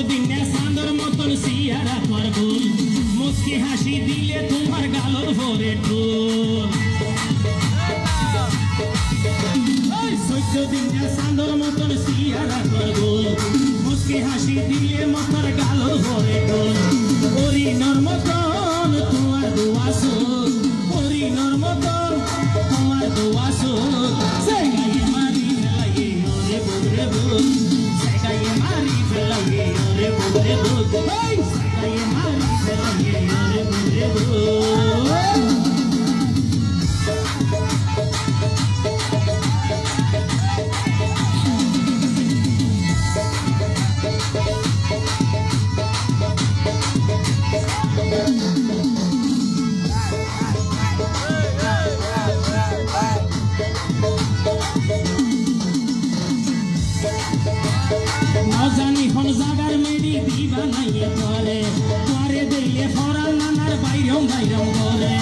দিনে চাঁদর মতন সিয়ারা তোর ভুল মুস্কি হাসি দিলে তোমার গালর ভরে ঢোল 14 দিনে চাঁদর মতন সিয়ারা তোর ভুল মুস্কি হাসি দিলে মাথার গালর ভরে ঢোল হরিণর মতন তোমার দোয়াশো হরিণর মতন তোমার দোয়াশো সেগাইয়ে মারি লাগে ওরে বগরে বল সেগাইয়ে মারি লাগে ওরে বগরে বল সেগাইয়ে মারি লাগে ওরে বগরে বল জানি কোন জাগার মেডি দিবা নাইয়ে তোরে তোরে দিলে ফরাল নানার বাইরম বাইরম করে